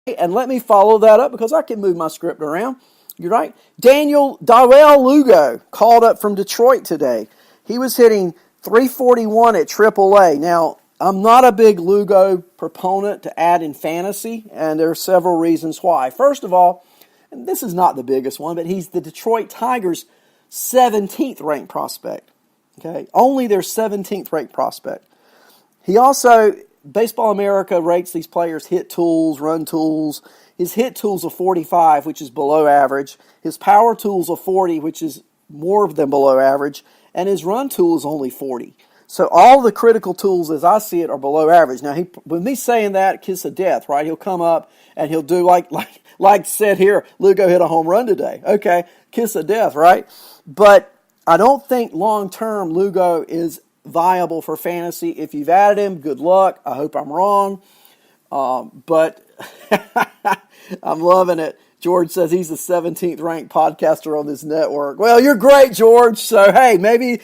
And let me follow that up because I can move my script around. You're right. Darrell Lugo called up from Detroit today. He was hitting 341 at AAA. Now, I'm not a big Lugo proponent to add in fantasy, and there are several reasons why. First of all, and this is not the biggest one, but he's the Detroit Tigers' 17th ranked prospect. Okay, only their 17th ranked prospect. He also, Baseball America rates these players hit tools, run tools. His hit tools are 45, which is below average. His power tools are 40, which is more than below average. And his run tool is only 40. So all the critical tools, as I see it, are below average. Now, with me saying that, kiss of death, right? He'll come up and he'll do like said here, Lugo hit a home run today. Okay, kiss of death, right? But I don't think long-term Lugo is viable for fantasy. If you've added him, good luck. I hope I'm wrong. But I'm loving it. George says he's the 17th ranked podcaster on this network. Well, you're great, George. So, hey, maybe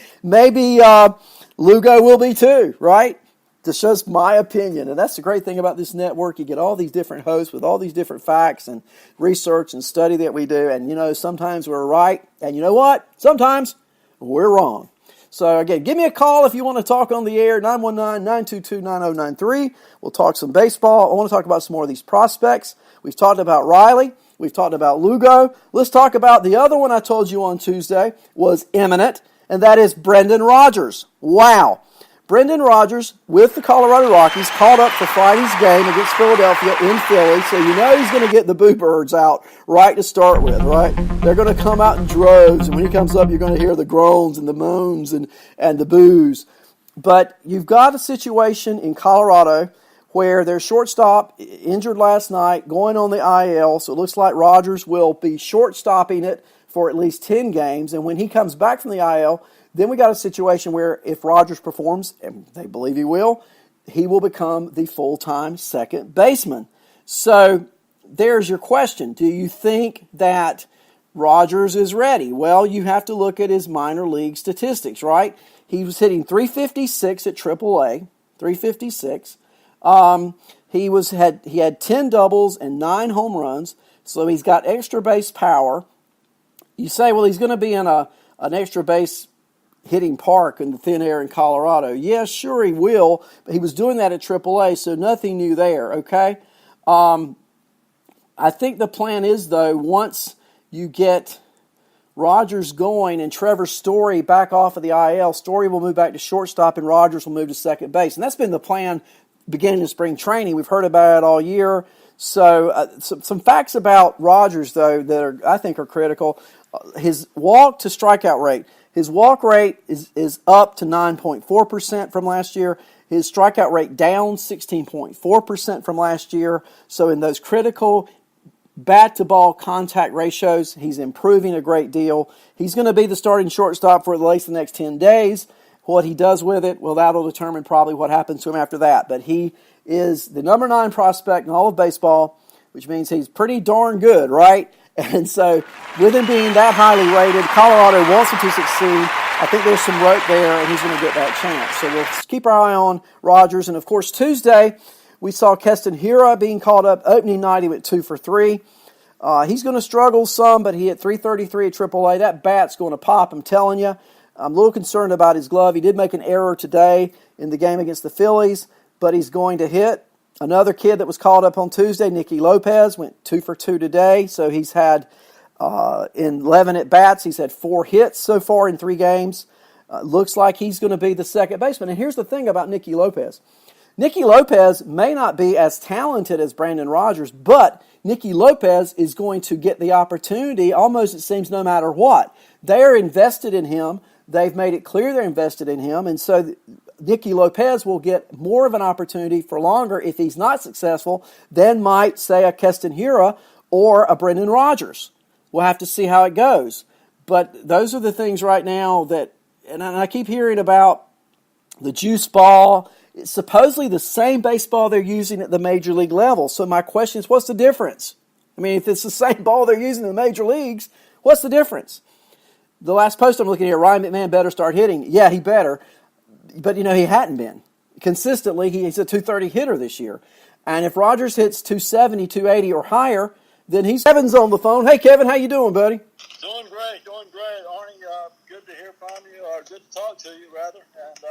Lugo will be too, right? That's just my opinion. And that's the great thing about this network. You get all these different hosts with all these different facts and research and study that we do. And, sometimes we're right. And you know what? Sometimes we're wrong. So, again, give me a call if you want to talk on the air, 919-922-9093. We'll talk some baseball. I want to talk about some more of these prospects. We've talked about Riley. We've talked about Lugo. Let's talk about the other one I told you on Tuesday was imminent, and that is Brendan Rodgers. Wow. Brendan Rodgers with the Colorado Rockies called up for Friday's game against Philadelphia in Philly, so you know he's going to get the boo birds out right to start with, right? They're going to come out in droves, and when he comes up, you're going to hear the groans and the moans and the boos. But you've got a situation in Colorado where their shortstop injured last night, going on the IL, so it looks like Rodgers will be shortstopping it for at least 10 games, and when he comes back from the IL, then we got a situation where if Rodgers performs, and they believe he will become the full-time second baseman. So there's your question. Do you think that Rodgers is ready? Well, you have to look at his minor league statistics, right? He was hitting 356 at AAA, 356. He had 10 doubles and 9 home runs, so he's got extra base power. You say, well, he's going to be in an extra base hitting park in the thin air in Colorado. Yeah, sure he will, but he was doing that at AAA, so nothing new there, okay? I think the plan is, though, once you get Rodgers going and Trevor Story back off of the IL, Story will move back to shortstop and Rodgers will move to second base. And that's been the plan beginning of spring training. We've heard about it all year. So some facts about Rodgers, though, that I think are critical. His walk to strikeout rate. His walk rate is up to 9.4% from last year. His strikeout rate down 16.4% from last year. So in those critical bat-to-ball contact ratios, he's improving a great deal. He's going to be the starting shortstop for at least the next 10 days. What he does with it, well, that'll determine probably what happens to him after that. But he is the number 9 prospect in all of baseball, which means he's pretty darn good, right? And so, with him being that highly rated, Colorado wants him to succeed. I think there's some rope there, and he's going to get that chance. So we'll keep our eye on Rodgers. And, of course, Tuesday, we saw Keston Hiura being called up. Opening night, he went 2 for 3. He's going to struggle some, but he hit 333 at AAA. That bat's going to pop, I'm telling you. I'm a little concerned about his glove. He did make an error today in the game against the Phillies, but he's going to hit. Another kid that was called up on Tuesday, Nicky Lopez, went 2 for 2 today. So he's had, in 11 at-bats, he's had 4 hits so far in 3 games. Looks like he's going to be the second baseman. And here's the thing about Nicky Lopez. Nicky Lopez may not be as talented as Brandon Rodgers, but Nicky Lopez is going to get the opportunity almost, it seems, no matter what. They're invested in him. They've made it clear they're invested in him. And so Nicky Lopez will get more of an opportunity for longer if he's not successful than might, say, a Keston Hiura or a Brendan Rodgers. We'll have to see how it goes. But those are the things right now that, and I keep hearing about the juice ball. It's supposedly the same baseball they're using at the major league level. So my question is, what's the difference? I mean, if it's the same ball they're using in the major leagues, what's the difference? The last post I'm looking at here, Ryan McMahon better start hitting. Yeah, he better. But, he hadn't been. Consistently, he's a .230 hitter this year. And if Rogers hits 270, 280 or higher, then Kevin's on the phone. Hey, Kevin, how you doing, buddy? Doing great, Arnie, good to hear from you, or good to talk to you, rather. And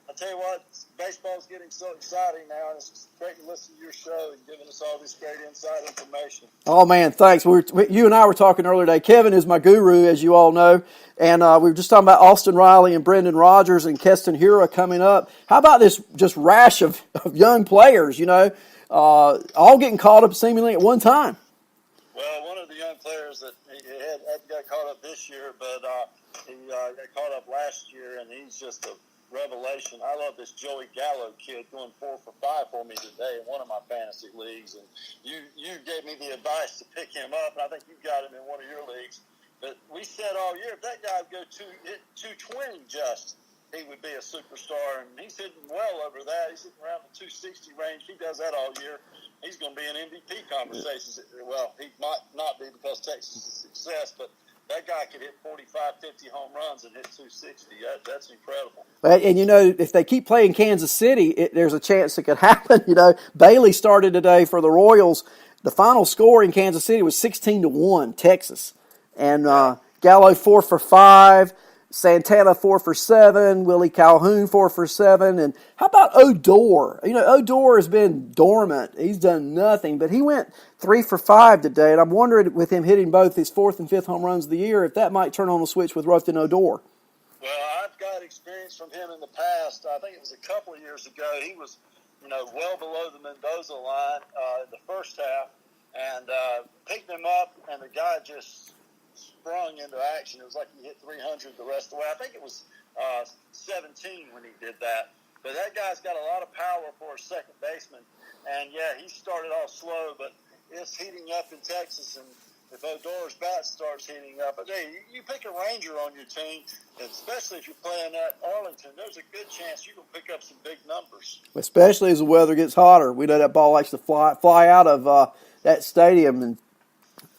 I tell you what, baseball's getting so exciting now, and it's great to listen to your show and giving us all this great inside information. Oh, man, thanks. You and I were talking earlier today. Kevin is my guru, as you all know. And we were just talking about Austin Riley and Brendan Rodgers and Keston Hiura coming up. How about this just rash of young players, all getting caught up seemingly at one time? Well, one of the young players that had got caught up this year, but he got caught up last year, and he's just a revelation. I love this Joey Gallo kid going 4 for 5 for me today in one of my fantasy leagues, and you gave me the advice to pick him up, and I think you got him in one of your leagues. But we said all year, if that guy would go hit 220 he would be a superstar, and he's hitting well over that. He's hitting around the 260 range. He does that all year. He's going to be in MVP conversations. Well, he might not be because Texas is a success, but that guy could hit 45, 50 home runs and hit 260. That's incredible. And, if they keep playing Kansas City, there's a chance it could happen. Bailey started today for the Royals. The final score in Kansas City was 16-1, Texas. And Gallo 4 for 5. Santana 4 for 7, Willie Calhoun 4 for 7, and how about Odor? Odor has been dormant; he's done nothing, but he went 3 for 5 today, and I'm wondering with him hitting both his 4th and 5th home runs of the year, if that might turn on the switch with Ruffin Odor. Well, I've got experience from him in the past. I think it was a couple of years ago. He was, well below the Mendoza line in the first half, and picked him up, and the guy just sprung into action. It was like he hit 300 the rest of the way. I think it was 17 when he did that. But that guy's got a lot of power for a second baseman. And, he started off slow, but it's heating up in Texas. And if Odor's bat starts heating up, you pick a Ranger on your team, especially if you're playing at Arlington, there's a good chance you can pick up some big numbers. Especially as the weather gets hotter. We know that ball likes to fly out of that stadium, and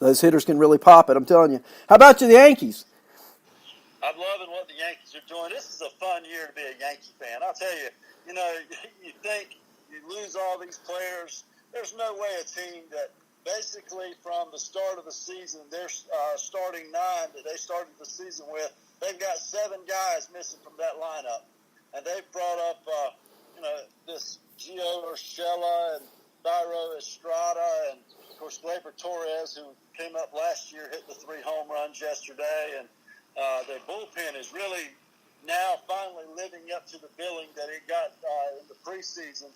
those hitters can really pop it, I'm telling you. How about the Yankees? I'm loving what the Yankees are doing. This is a fun year to be a Yankee fan. I'll tell you, you think you lose all these players. There's no way a team that basically from the start of the season, their starting 9 that they started the season with, they've got 7 guys missing from that lineup. And they've brought up, this Gio Urshela and Thairo Estrada and, of course, Gleyber Torres, who came up last year, hit the 3 home runs yesterday, and their bullpen is really now finally living up to the billing that it got in the preseason.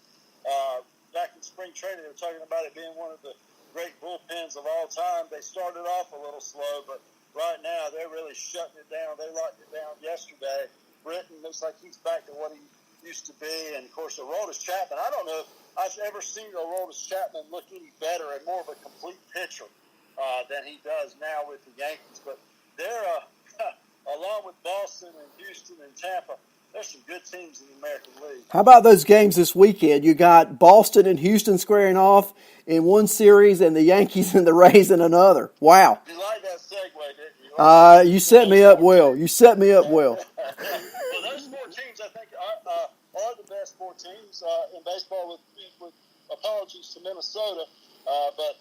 Back in spring training, they were talking about it being one of the great bullpens of all time. They started off a little slow, but right now they're really shutting it down. They locked it down yesterday. Britton looks like he's back to what he used to be, and, of course, Aroldis Chapman. I don't know if I've ever seen Aroldis Chapman look any better and more of a complete pitcher than he does now with the Yankees. But they're, along with Boston and Houston and Tampa, there's some good teams in the American League. How about those games this weekend? You got Boston and Houston squaring off in one series and the Yankees and the Rays in another. Wow. You like that segue, didn't you? You set me up well. You set me up well. Well, those 4 teams, I think, are the best 4 teams in baseball with apologies to Minnesota. But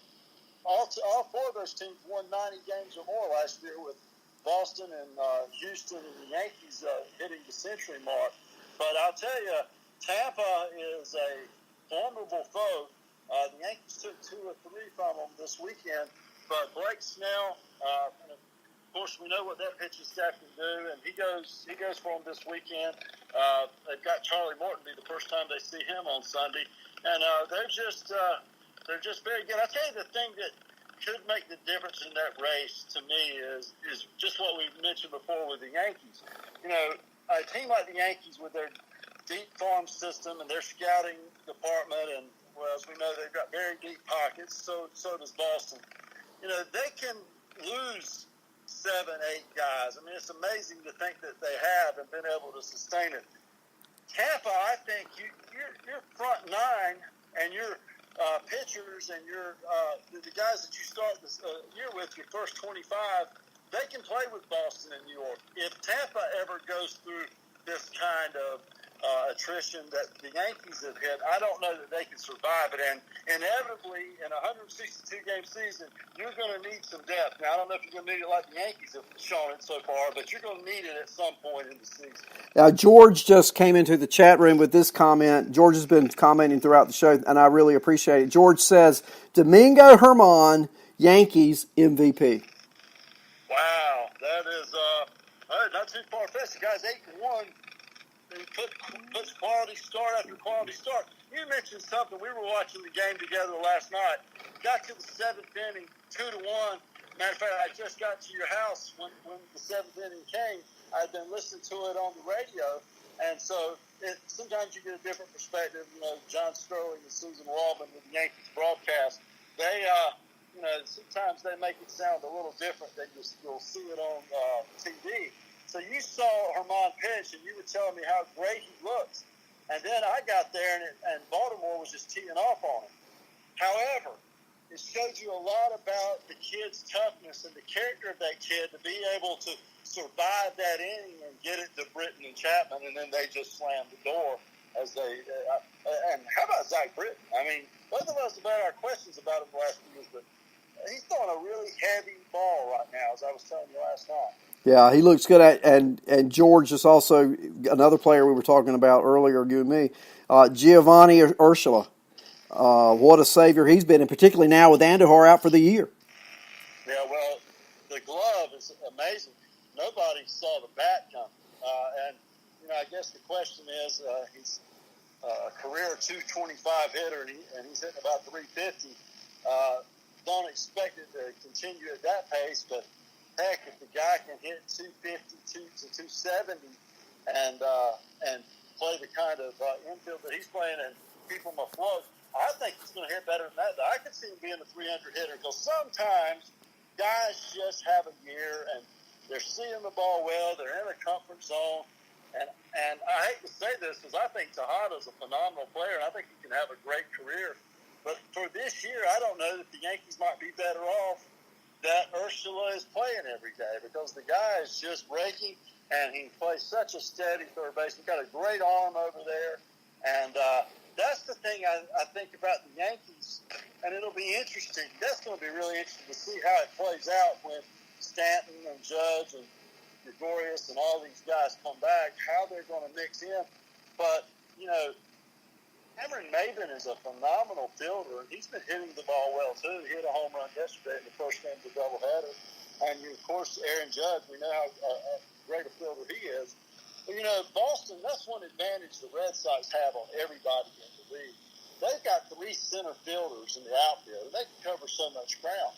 all 4 of those teams won 90 games or more last year, with Boston and Houston and the Yankees hitting the century mark. But I'll tell you, Tampa is a formidable foe. The Yankees took 2 or 3 from them this weekend. But Blake Snell, of course, we know what that pitching staff can do, and he goes for them this weekend. They've got Charlie Morton be the first time they see him on Sunday, and they're just very good. I'll tell you the thing that could make the difference in that race to me is just what we mentioned before with the Yankees. A team like the Yankees with their deep farm system and their scouting department, and as we know, they've got very deep pockets. So does Boston. They can lose 7, 8 guys. I mean, it's amazing to think that they have and been able to sustain it. Tampa, I think your front 9 and your pitchers and your the guys that you start this year with, your first 25, they can play with Boston and New York. If Tampa ever goes through this kind of attrition that the Yankees have had, I don't know that they can survive it. And inevitably, in a 162-game season, you're going to need some depth. Now, I don't know if you're going to need it like the Yankees have shown it so far, but you're going to need it at some point in the season. Now, George just came into the chat room with this comment. George has been commenting throughout the show, and I really appreciate it. George says, Domingo Germán, Yankees MVP. Wow, that is not too far-fetched. The guy's 8-1. He puts quality start after quality start. You mentioned something. We were watching the game together last night. Got to the seventh inning, 2-1. Matter of fact, I just got to your house when the seventh inning came. I'd been listening to it on the radio, and so sometimes you get a different perspective. You know, John Sterling and Susan Waldman with the Yankees broadcast. They, sometimes they make it sound a little different than you'll see it on TV. So you saw Germán pitch, and you were telling me how great he looks. And then I got there, and Baltimore was just teeing off on him. However, it showed you a lot about the kid's toughness and the character of that kid to be able to survive that inning and get it to Britton and Chapman, and then they just slammed the door. And how about Zach Britton? I mean, both of us have had our questions about him the last few years, but he's throwing a really heavy ball right now, as I was telling you last night. Yeah, he looks good at, and George is also another player we were talking about earlier, you and me, Giovanni Urshela. What a savior he's been, and particularly now with Andujar out for the year. Yeah, well, the glove is amazing. Nobody saw the bat coming. And, I guess the question is, he's a career 225 hitter, and he's hitting about 350. Don't expect it to continue at that pace, but heck, if the guy can hit 250 to 270 and play the kind of infield that he's playing and keep him afloat, I think he's going to hit better than that. I could see him being a 300 hitter because sometimes guys just have a year and they're seeing the ball well, they're in a comfort zone, and I hate to say this because I think Tejada's a phenomenal player and I think he can have a great career. But for this year, I don't know that the Yankees might be better off that Urshela is playing every day because the guy is just raking and he plays such a steady third base. He's got a great arm over there. And that's the thing I think about the Yankees. And it'll be interesting. That's going to be really interesting to see how it plays out when Stanton and Judge and Gregorius and all these guys come back, how they're going to mix in. But, Cameron Maybin is a phenomenal fielder, and he's been hitting the ball well, too. He hit a home run yesterday in the first game of the doubleheader. And, of course, Aaron Judge, we know how great a fielder he is. But, Boston, that's one advantage the Red Sox have on everybody in the league. They've got 3 center fielders in the outfield, and they can cover so much ground.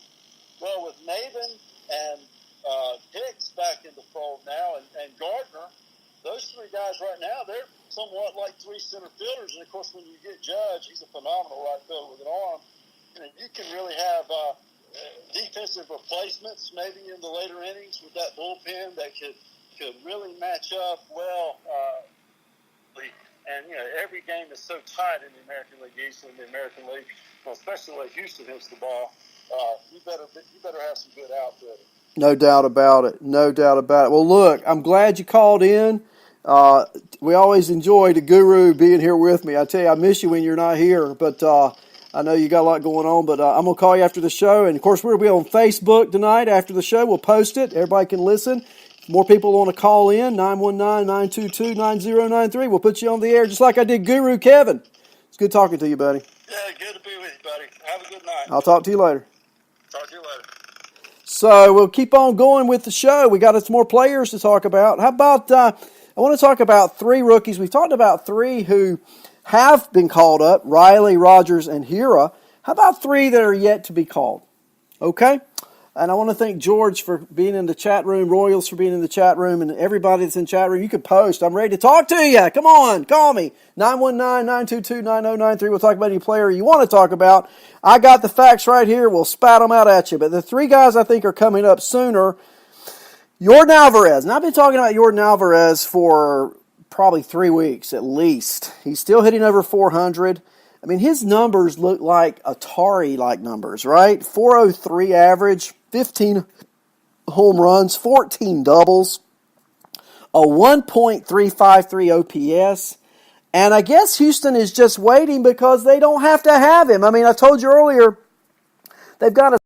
Well, with Maybin and Hicks back in the fold now, and Gardner, those 3 guys right now, they're somewhat like 3 center fielders. And, of course, when you get Judge, he's a phenomenal right fielder with an arm. And you can really have defensive replacements maybe in the later innings with that bullpen that could really match up well. And, every game is so tight in the American League East and the American League, especially the way Houston hits the ball. You better have some good outfitting. No doubt about it. No doubt about it. Well, look, I'm glad you called in. We always enjoy the Guru being here with me. I tell you, I miss you when you're not here, but I know you got a lot going on, but I'm going to call you after the show. And, of course, we'll be on Facebook tonight after the show. We'll post it. Everybody can listen. If more people want to call in, 919-922-9093. We'll put you on the air just like I did Guru Kevin. It's good talking to you, buddy. Yeah, good to be with you, buddy. Have a good night. I'll talk to you later. Talk to you later. So we'll keep on going with the show. We got some more players to talk about. How about, I want to talk about 3 rookies. We've talked about 3 who have been called up, Riley, Rogers, and Hira. How about 3 that are yet to be called? Okay? And I want to thank George for being in the chat room, Royals for being in the chat room, and everybody that's in the chat room. You can post. I'm ready to talk to you. Come on, call me. 919-922-9093. We'll talk about any player you want to talk about. I got the facts right here. We'll spat them out at you. But the 3 guys I think are coming up sooner, Yordan Alvarez. And I've been talking about Yordan Alvarez for probably 3 weeks at least. He's still hitting over 400. I mean, his numbers look like Atari-like numbers, right? 403 average, 15 home runs, 14 doubles, a 1.353 OPS. And I guess Houston is just waiting because they don't have to have him. I mean, I told you earlier, they've got a